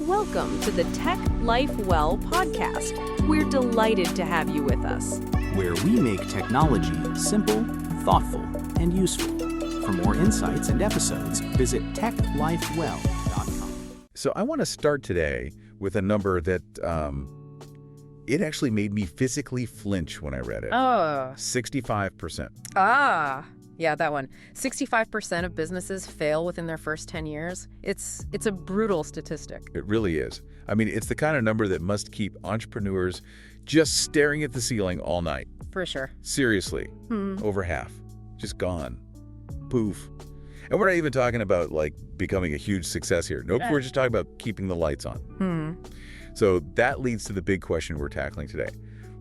Welcome to the Tech Life Well podcast. We're delighted to have you with us. Where we make technology simple, thoughtful, and useful. For more insights and episodes, visit techlifewell.com. So I want to start today with a number that it actually made me physically flinch when I read it. Oh. 65%. Yeah, that one. 65% of businesses fail within their first 10 years. It's a brutal statistic. It really is. I mean, it's the kind of number that must keep entrepreneurs just staring at the ceiling all night. For sure. Seriously. Over half. Just gone. Poof. And we're not even talking about, like, becoming a huge success here. Nope, we're just talking about keeping the lights on. So that leads to the big question we're tackling today.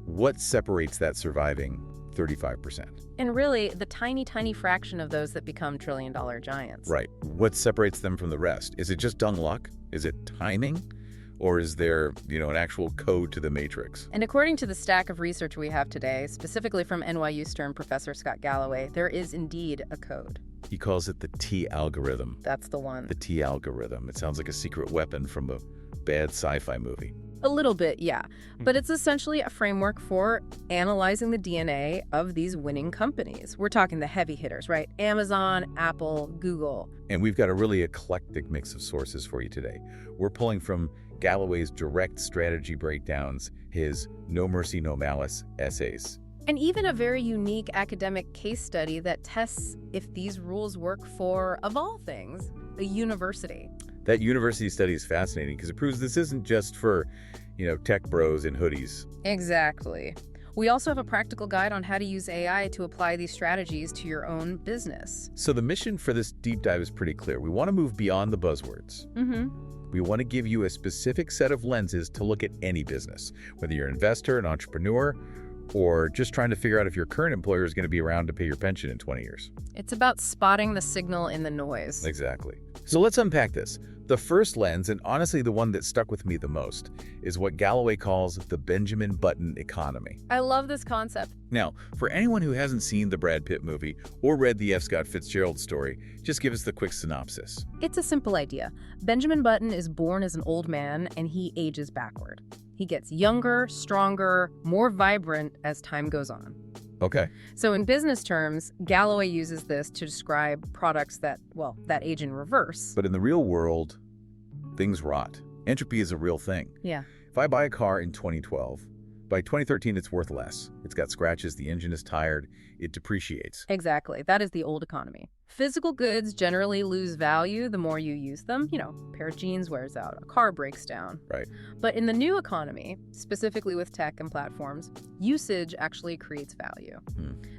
What separates that surviving 35%? And really, the tiny, tiny fraction of those that become trillion-dollar giants. Right. What separates them from the rest? Is it just dumb luck? Is it timing? Or is there, an actual code to the matrix? And according to the stack of research we have today, specifically from NYU Stern professor Scott Galloway, there is indeed a code. He calls it the T algorithm. That's the one. The T algorithm. It sounds like a secret weapon from a bad sci-fi movie. A little bit, yeah. But it's essentially a framework for analyzing the DNA of these winning companies. We're talking the heavy hitters, right? Amazon, Apple, Google. And we've got a really eclectic mix of sources for you today. We're pulling from Galloway's direct strategy breakdowns, his No Mercy, No Malice essays. And even a very unique academic case study that tests if these rules work for, of all things, a university. That university study is fascinating because it proves this isn't just for, tech bros in hoodies. Exactly. We also have a practical guide on how to use AI to apply these strategies to your own business. So the mission for this deep dive is pretty clear. We want to move beyond the buzzwords. We want to give you a specific set of lenses to look at any business, whether you're an investor, an entrepreneur, or just trying to figure out if your current employer is going to be around to pay your pension in 20 years. It's about spotting the signal in the noise. Exactly. So let's unpack this. The first lens, and honestly the one that stuck with me the most, is what Galloway calls the Benjamin Button economy. I love this concept. Now, for anyone who hasn't seen the Brad Pitt movie or read the F. Scott Fitzgerald story, just give us the quick synopsis. It's a simple idea. Benjamin Button is born as an old man, and he ages backward. He gets younger, stronger, more vibrant as time goes on. Okay. So in business terms, Galloway uses this to describe products that age in reverse. But in the real world, things rot. Entropy is a real thing. Yeah. If I buy a car in 2012, by 2013 it's worth less. It's got scratches, the engine is tired, it depreciates. Exactly. That is the old economy. Physical goods generally lose value the more you use them. A pair of jeans wears out, a car breaks down. Right. But in the new economy, specifically with tech and platforms, usage actually creates value.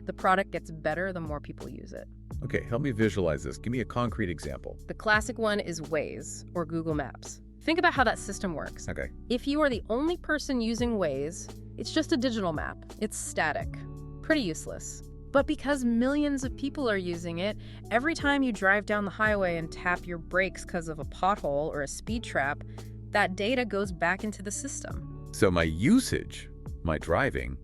The product gets better the more people use it. Okay, help me visualize this. Give me a concrete example. The classic one is Waze or Google Maps. Think about how that system works. Okay. If you are the only person using Waze, it's just a digital map. It's static. Pretty useless. But because millions of people are using it, every time you drive down the highway and tap your brakes because of a pothole or a speed trap, that data goes back into the system. So my usage, my driving,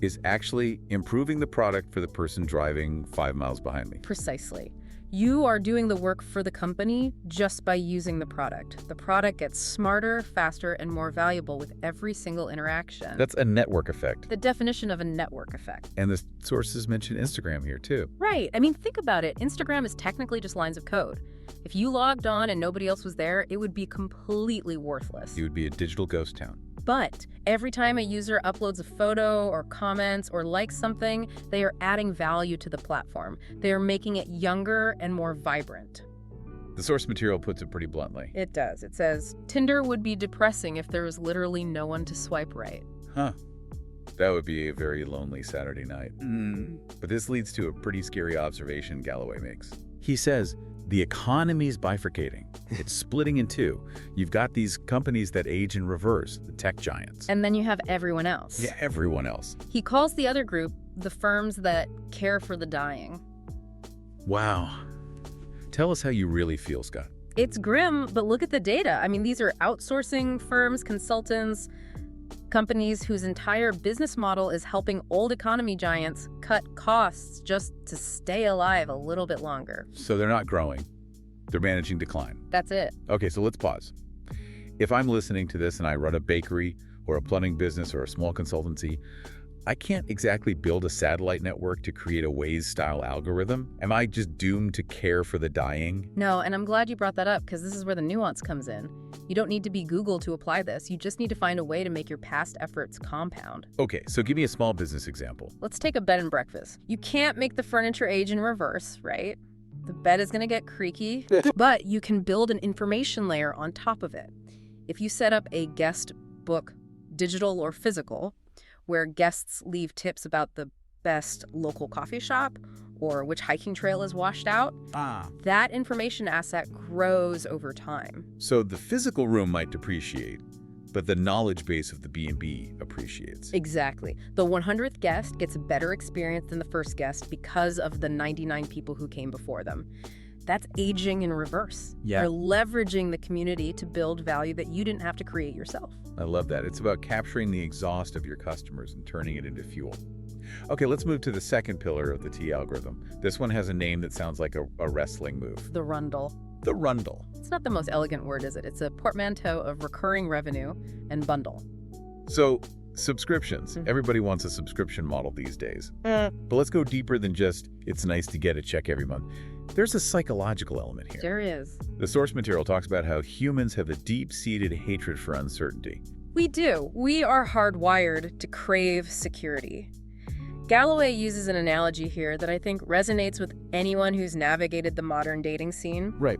is actually improving the product for the person driving 5 miles behind me. Precisely. You are doing the work for the company just by using the product. The product gets smarter, faster, and more valuable with every single interaction. That's a network effect. The definition of a network effect. And the sources mention Instagram here too. Right. I mean, think about it. Instagram is technically just lines of code. If you logged on and nobody else was there, it would be completely worthless. It would be a digital ghost town. But every time a user uploads a photo or comments or likes something, they are adding value to the platform. They are making it younger and more vibrant. The source material puts it pretty bluntly. It does. It says, Tinder would be depressing if there was literally no one to swipe right. Huh. That would be a very lonely Saturday night. But this leads to a pretty scary observation Galloway makes. He says, the economy's bifurcating. It's splitting in two. You've got these companies that age in reverse, the tech giants. And then you have everyone else. Yeah, everyone else. He calls the other group the firms that care for the dying. Wow. Tell us how you really feel, Scott. It's grim, but look at the data. I mean, these are outsourcing firms, consultants, companies whose entire business model is helping old economy giants cut costs just to stay alive a little bit longer. So they're not growing. They're managing decline. That's it. Okay, so let's pause. if I'm listening to this and I run a bakery or a plumbing business or a small consultancy, I can't exactly build a satellite network to create a Waze-style algorithm. Am I just doomed to care for the dying? No, and I'm glad you brought that up because this is where the nuance comes in. You don't need to be Google to apply this. You just need to find a way to make your past efforts compound. Okay, so give me a small business example. Let's take a bed and breakfast. You can't make the furniture age in reverse, right? The bed is going to get creaky, but you can build an information layer on top of it. If you set up a guest book, digital or physical, where guests leave tips about the best local coffee shop or which hiking trail is washed out, that information asset grows over time. So the physical room might depreciate, but the knowledge base of the B&B appreciates. Exactly. The 100th guest gets a better experience than the first guest because of the 99 people who came before them. That's aging in reverse. Yeah. You're leveraging the community to build value that you didn't have to create yourself. I love that. It's about capturing the exhaust of your customers and turning it into fuel. Okay, let's move to the second pillar of the T algorithm. This one has a name that sounds like a wrestling move. The rundle. The rundle. It's not the most elegant word, is it? It's a portmanteau of recurring revenue and bundle. So, subscriptions. Everybody wants a subscription model these days. But let's go deeper than just, it's nice to get a check every month. There's a psychological element here. There is. The source material talks about how humans have a deep-seated hatred for uncertainty. We do. We are hardwired to crave security. Galloway uses an analogy here that I think resonates with anyone who's navigated the modern dating scene. Right.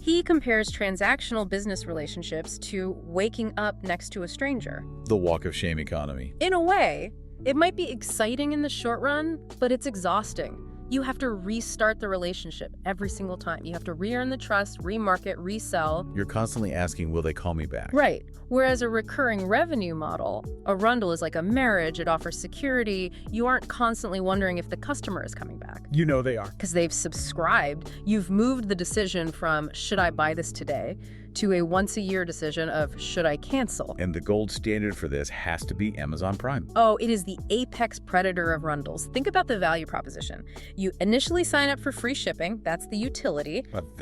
He compares transactional business relationships to waking up next to a stranger. The walk of shame economy. In a way, it might be exciting in the short run, but it's exhausting. You have to restart the relationship every single time. You have to re-earn the trust, remarket, resell. You're constantly asking, will they call me back? Right. Whereas a recurring revenue model, a rundle is like a marriage. It offers security. You aren't constantly wondering if the customer is coming back. You know they are. Because they've subscribed. You've moved the decision from, should I buy this today, to a once-a-year decision of, should I cancel? And the gold standard for this has to be Amazon Prime. Oh, it is the apex predator of rundles. Think about the value proposition. You initially sign up for free shipping. That's the utility. But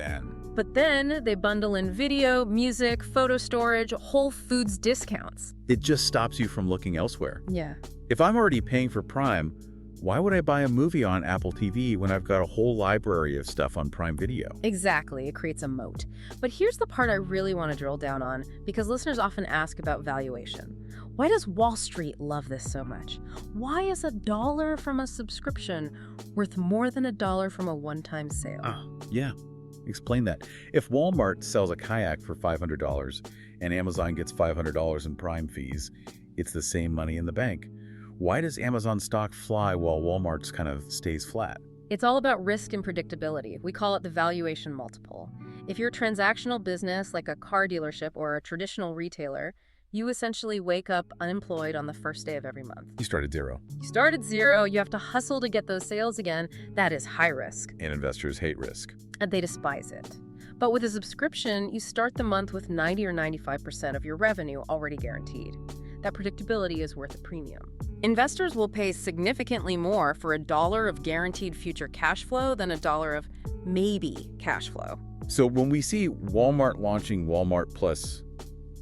then they bundle in video, music, photo storage, Whole Foods discounts. It just stops you from looking elsewhere. Yeah. If I'm already paying for Prime, why would I buy a movie on Apple TV when I've got a whole library of stuff on Prime Video? Exactly. It creates a moat. But here's the part I really want to drill down on, because listeners often ask about valuation. Why does Wall Street love this so much? Why is $1 from a subscription worth more than $1 from a one-time sale? Yeah. Explain that. If Walmart sells a kayak for $500 and Amazon gets $500 in Prime fees, it's the same money in the bank. Why does Amazon stock fly while Walmart's kind of stays flat? It's all about risk and predictability. We call it the valuation multiple. If you're a transactional business like a car dealership or a traditional retailer, you essentially wake up unemployed on the first day of every month. You start at zero. You start at zero, you have to hustle to get those sales again. That is high risk. And investors hate risk. And they despise it. But with a subscription, you start the month with 90 or 95% of your revenue already guaranteed. That predictability is worth a premium. Investors will pay significantly more for $1 of guaranteed future cash flow than $1 of maybe cash flow. So when we see Walmart launching Walmart Plus,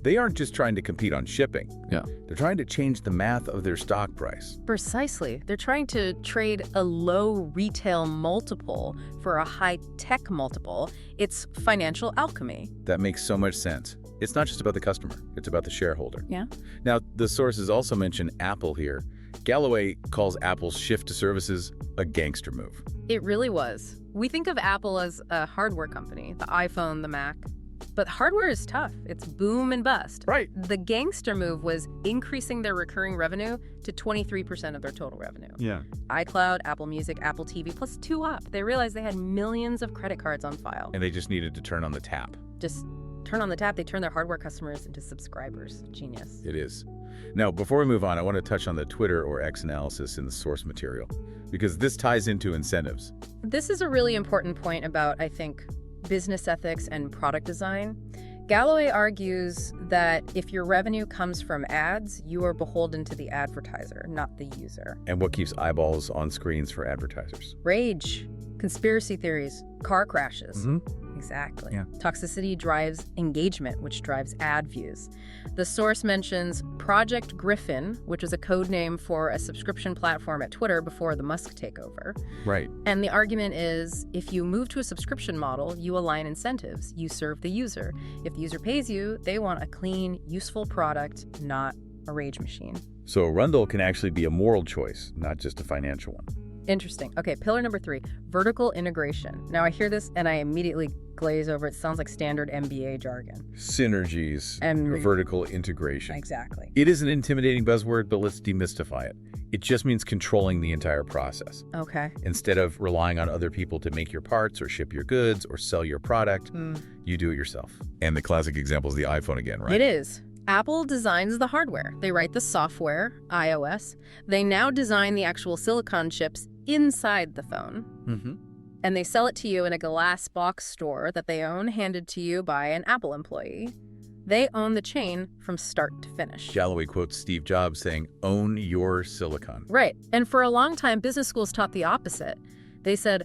they aren't just trying to compete on shipping. Yeah. They're trying to change the math of their stock price. Precisely. They're trying to trade a low retail multiple for a high tech multiple. It's financial alchemy. That makes so much sense. It's not just about the customer, it's about the shareholder. Yeah. Now, the sources also mention Apple here. Galloway calls Apple's shift to services a gangster move. It really was. We think of Apple as a hardware company, the iPhone, the Mac. But hardware is tough. It's boom and bust. Right. The gangster move was increasing their recurring revenue to 23% of their total revenue. Yeah. iCloud, Apple Music, Apple TV, plus 2 up. They realized they had millions of credit cards on file. And they just needed to turn on the tap. Just turn on the tap, they turn their hardware customers into subscribers. Genius. It is. Now, before we move on, I want to touch on the Twitter or X analysis in the source material, because this ties into incentives. This is a really important point about, I think, business ethics and product design. Galloway argues that if your revenue comes from ads, you are beholden to the advertiser, not the user. And what keeps eyeballs on screens for advertisers? Rage. Conspiracy theories, car crashes. Exactly. Yeah. Toxicity drives engagement, which drives ad views. The source mentions Project Griffin, which was a code name for a subscription platform at Twitter before the Musk takeover. Right. And the argument is, if you move to a subscription model, you align incentives. You serve the user. If the user pays you, they want a clean, useful product, not a rage machine. So a rundle can actually be a moral choice, not just a financial one. Interesting. Okay, pillar number 3, vertical integration. Now I hear this and I immediately glaze over. It sounds like standard MBA jargon. Synergies And vertical integration. Exactly. It is an intimidating buzzword, but let's demystify it. It just means controlling the entire process. Okay. Instead of relying on other people to make your parts or ship your goods or sell your product, you do it yourself. And the classic example is the iPhone again, right? It is. Apple designs the hardware. They write the software, iOS. They now design the actual silicon chips inside the phone. And they sell it to you in a glass box store that they own, handed to you by an Apple employee. They own the chain from start to finish. Galloway quotes Steve Jobs saying, "Own your silicon." Right. And for a long time, business schools taught the opposite. They said,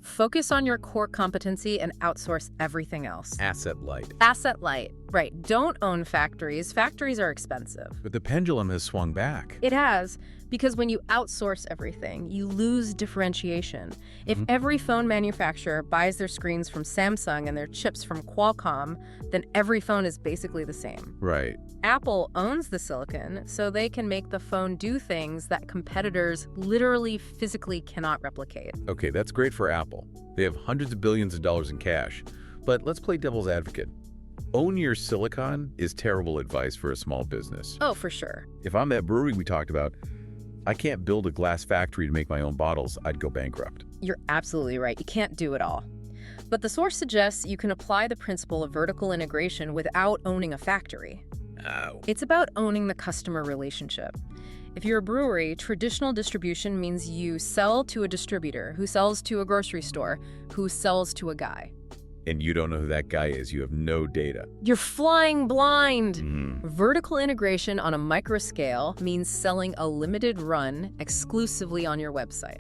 focus on your core competency and outsource everything else. Asset light. Asset light. Right. Don't own factories. Factories are expensive. But the pendulum has swung back. It has, because when you outsource everything, you lose differentiation. If every phone manufacturer buys their screens from Samsung and their chips from Qualcomm, then every phone is basically the same. Right. Apple owns the silicon, so they can make the phone do things that competitors literally physically cannot replicate. Okay, that's great for Apple. They have hundreds of billions of dollars in cash. But let's play devil's advocate. Own your silicon is terrible advice for a small business. Oh, for sure. If I'm that brewery we talked about, I can't build a glass factory to make my own bottles. I'd go bankrupt. You're absolutely right. You can't do it all. But the source suggests you can apply the principle of vertical integration without owning a factory. Oh. It's about owning the customer relationship. If you're a brewery, traditional distribution means you sell to a distributor who sells to a grocery store who sells to a guy. And you don't know who that guy is. You have no data. You're flying blind. Vertical integration on a micro scale means selling a limited run exclusively on your website.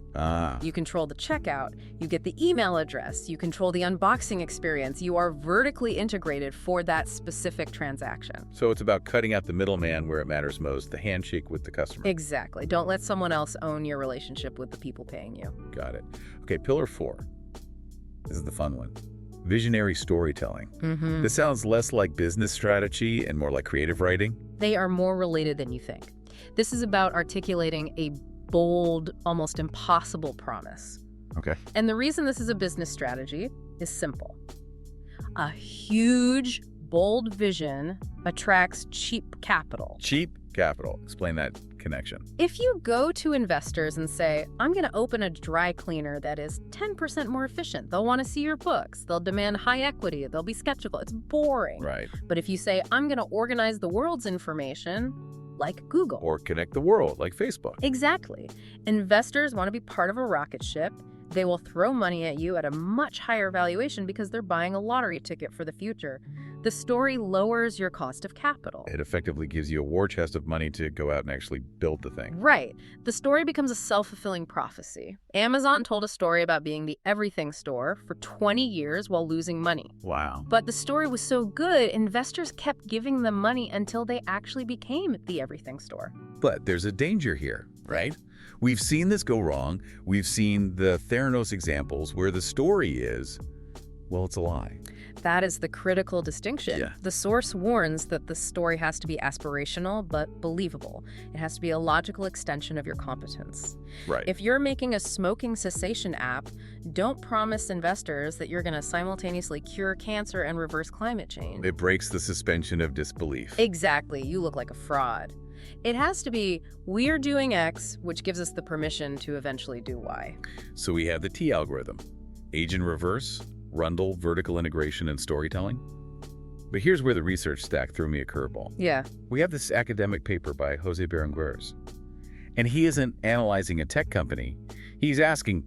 You control the checkout, you get the email address, you control the unboxing experience. You are vertically integrated for that specific transaction. So it's about cutting out the middleman where it matters most, the handshake with the customer. Exactly. Don't let someone else own your relationship with the people paying you. Got it. Okay, pillar 4. This is the fun one. Visionary storytelling. This sounds less like business strategy and more like creative writing. They are more related than you think. This is about articulating a bold, almost impossible promise. Okay. And the reason this is a business strategy is simple. A huge, bold vision attracts cheap capital. Cheap capital. Explain that connection. If you go to investors and say, I'm going to open a dry cleaner that is 10% more efficient, they'll want to see your books. They'll demand high equity. They'll be skeptical. It's boring. Right. But if you say, I'm going to organize the world's information, like Google. Or connect the world, like Facebook. Exactly. Investors want to be part of a rocket ship. They will throw money at you at a much higher valuation because they're buying a lottery ticket for the future. The story lowers your cost of capital. It effectively gives you a war chest of money to go out and actually build the thing. Right. The story becomes a self-fulfilling prophecy. Amazon told a story about being the everything store for 20 years while losing money. Wow. But the story was so good, investors kept giving them money until they actually became the everything store. But there's a danger here, right? We've seen this go wrong. We've seen the Theranos examples where the story is, well, it's a lie. That is the critical distinction. Yeah. The source warns that the story has to be aspirational but believable. It has to be a logical extension of your competence. Right. If you're making a smoking cessation app, don't promise investors that you're going to simultaneously cure cancer and reverse climate change. It breaks the suspension of disbelief. Exactly. You look like a fraud. It has to be, we're doing X, which gives us the permission to eventually do Y. So we have the T algorithm. Age in reverse, rundle, vertical integration, and storytelling. But here's where the research stack threw me a curveball. Yeah. We have this academic paper by Jose Berenguers, and he isn't analyzing a tech company. He's asking,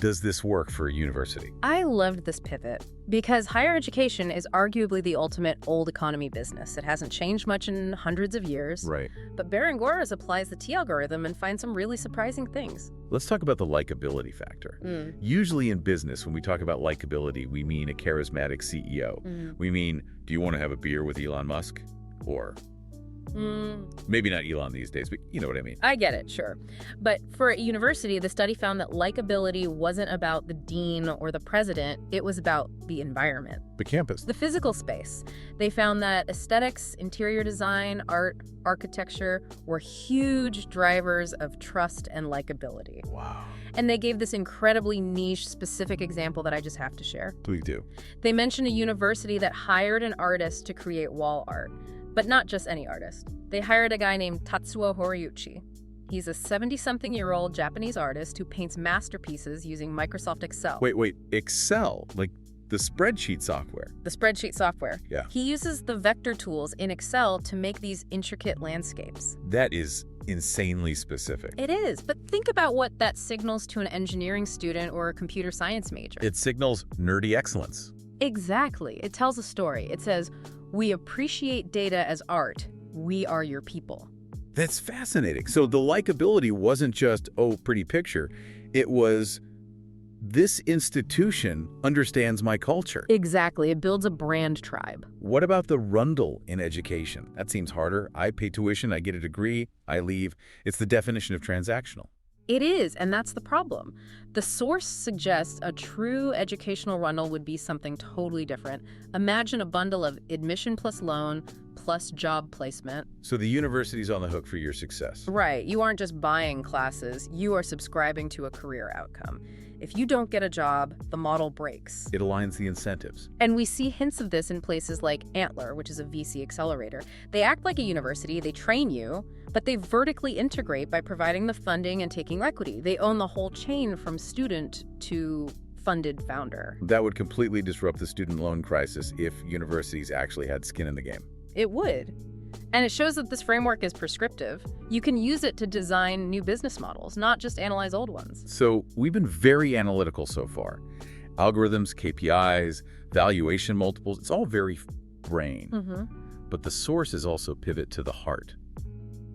does this work for a university? I loved this pivot because higher education is arguably the ultimate old economy business. It hasn't changed much in hundreds of years. Right. But Berenguer's applies the T algorithm and finds some really surprising things. Let's talk about the likability factor. Usually in business, when we talk about likability, we mean a charismatic CEO. We mean, do you want to have a beer with Elon Musk? Or maybe not Elon these days, but you know what I mean. I get it, sure. But for a university, the study found that likability wasn't about the dean or the president. It was about the environment. The campus. The physical space. They found that aesthetics, interior design, art, architecture were huge drivers of trust and likability. Wow. And they gave this incredibly niche, specific example that I just have to share. Please do. They mentioned a university that hired an artist to create wall art. But not just any artist. They hired a guy named Tatsuo Horiuchi. He's a 70-something-year-old Japanese artist who paints masterpieces using Microsoft Excel. Wait, Excel? Like the spreadsheet software? The spreadsheet software. Yeah. He uses the vector tools in Excel to make these intricate landscapes. That is insanely specific. It is, but think about what that signals to an engineering student or a computer science major. It signals nerdy excellence. Exactly. It tells a story. It says, we appreciate data as art. We are your people. That's fascinating. So the likability wasn't just, oh, pretty picture. It was, this institution understands my culture. Exactly. It builds a brand tribe. What about the rundle in education? That seems harder. I pay tuition, I get a degree, I leave. It's the definition of transactional. It is, and that's the problem. The source suggests a true educational rundle would be something totally different. Imagine a bundle of admission plus loan plus job placement. So the university's on the hook for your success. Right. You aren't just buying classes. You are subscribing to a career outcome. If you don't get a job, the model breaks. It aligns the incentives. And we see hints of this in places like Antler, which is a VC accelerator. They act like a university, they train you, but they vertically integrate by providing the funding and taking equity. They own the whole chain from student to funded founder. That would completely disrupt the student loan crisis if universities actually had skin in the game. It would. And it shows that this framework is prescriptive. You can use it to design new business models, not just analyze old ones. So we've been very analytical so far. Algorithms, KPIs, valuation multiples, it's all very brain. But the source is also pivot to the heart,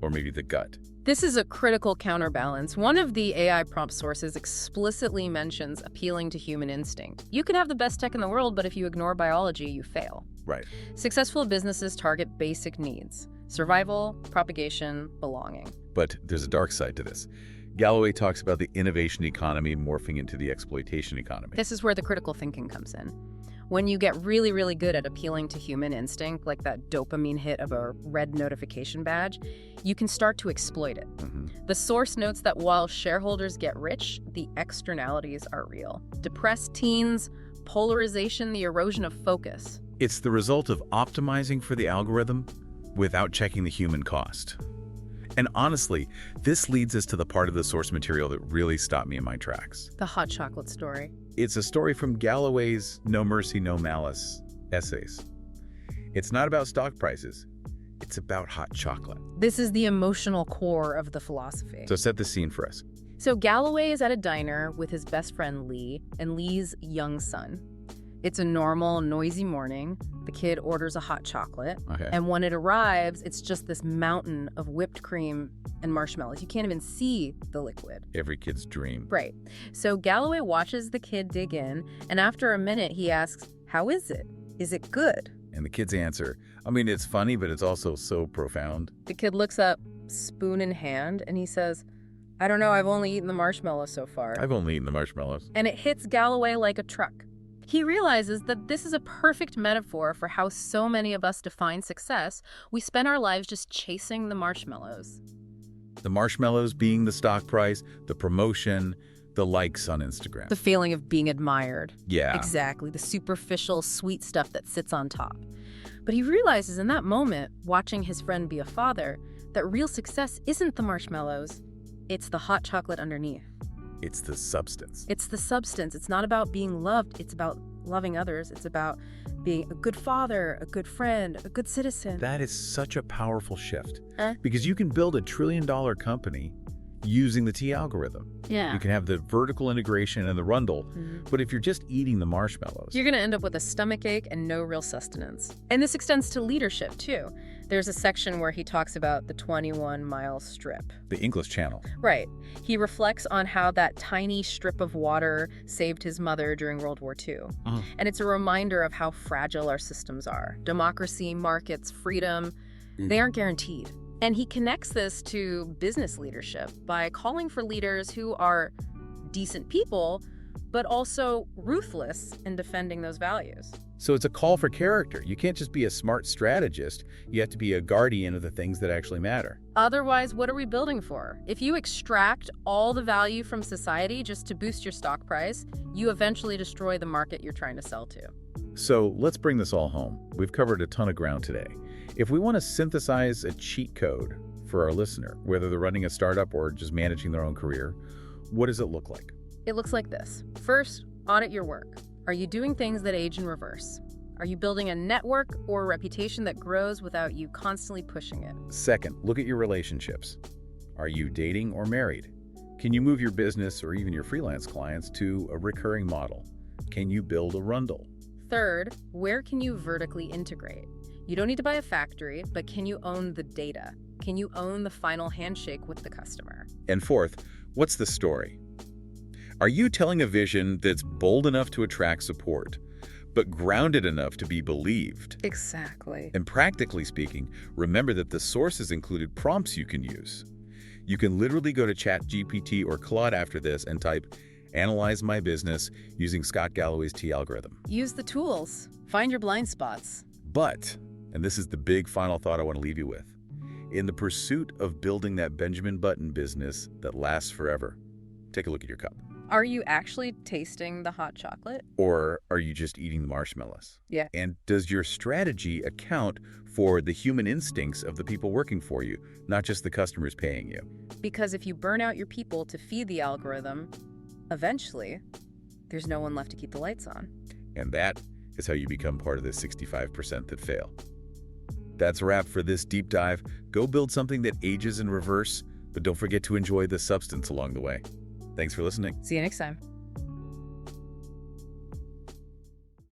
or maybe the gut. This is a critical counterbalance. One of the AI prompt sources explicitly mentions appealing to human instinct. You can have the best tech in the world, but if you ignore biology, you fail. Right. Successful businesses target basic needs: survival, propagation, belonging. But there's a dark side to this. Galloway talks about the innovation economy morphing into the exploitation economy. This is where the critical thinking comes in. When you get really, really good at appealing to human instinct, like that dopamine hit of a red notification badge, you can start to exploit it. The source notes that while shareholders get rich, the externalities are real. Depressed teens, polarization, the erosion of focus. It's the result of optimizing for the algorithm without checking the human cost. And honestly, this leads us to the part of the source material that really stopped me in my tracks. The hot chocolate story. It's a story from Galloway's No Mercy, No Malice essays. It's not about stock prices. It's about hot chocolate. This is the emotional core of the philosophy. So set the scene for us. So Galloway is at a diner with his best friend Lee and Lee's young son. It's a normal, noisy morning. The kid orders a hot chocolate. Okay. And when it arrives, it's just this mountain of whipped cream and marshmallows. You can't even see the liquid. Every kid's dream. Right. So Galloway watches the kid dig in, and after a minute, he asks, "How is it? Is it good?" And the kid's answer, I mean, it's funny, but it's also so profound. The kid looks up, spoon in hand, and he says, "I don't know, I've only eaten the marshmallows so far." I've only eaten the marshmallows. And it hits Galloway like a truck. He realizes that this is a perfect metaphor for how so many of us define success. We spend our lives just chasing the marshmallows. The marshmallows being the stock price, the promotion, the likes on Instagram. The feeling of being admired. Yeah. Exactly, the superficial, sweet stuff that sits on top. But he realizes in that moment, watching his friend be a father, that real success isn't the marshmallows, it's the hot chocolate underneath. It's the substance. It's the substance. It's not about being loved. It's about loving others. It's about being a good father, a good friend, a good citizen. That is such a powerful shift. Because you can build $1 trillion company using the T algorithm. Yeah. You can have the vertical integration and the rundle, but if you're just eating the marshmallows, You're going to end up with a stomachache and no real sustenance. And this extends to leadership, too. There's a section where he talks about the 21-mile strip. the English Channel. Right. He reflects on how that tiny strip of water saved his mother during World War II. And it's a reminder of how fragile our systems are. Democracy, markets, freedom, they aren't guaranteed. And he connects this to business leadership by calling for leaders who are decent people, but also ruthless in defending those values. So it's a call for character. You can't just be a smart strategist. You have to be a guardian of the things that actually matter. Otherwise, what are we building for? If you extract all the value from society just to boost your stock price, you eventually destroy the market you're trying to sell to. So let's bring this all home. We've covered a ton of ground today. If we want to synthesize a cheat code for our listener, whether they're running a startup or just managing their own career, what does it look like? It looks like this. First, audit your work. Are you doing things that age in reverse? Are you building a network or a reputation that grows without you constantly pushing it? Second, look at your relationships. Are you dating or married? Can you move your business or even your freelance clients to a recurring model? Can you build a rundle? Third, where can you vertically integrate? You don't need to buy a factory, but can you own the data? Can you own the final handshake with the customer? And fourth, what's the story? Are you telling a vision that's bold enough to attract support, but grounded enough to be believed? Exactly. And practically speaking, remember that the sources included prompts you can use. You can literally go to ChatGPT or Claude after this and type, "Analyze my business," using Scott Galloway's T algorithm. Use the tools. Find your blind spots. But, and this is the big final thought I want to leave you with, in the pursuit of building that Benjamin Button business that lasts forever, take a look at your cup. Are you actually tasting the hot chocolate? Or are you just eating the marshmallows? Yeah. And does your strategy account for the human instincts of the people working for you, not just the customers paying you? Because if you burn out your people to feed the algorithm, eventually, there's no one left to keep the lights on. And that is how you become part of the 65% that fail. That's a wrap for this deep dive. Go build something that ages in reverse, but don't forget to enjoy the substance along the way. Thanks for listening. See you next time.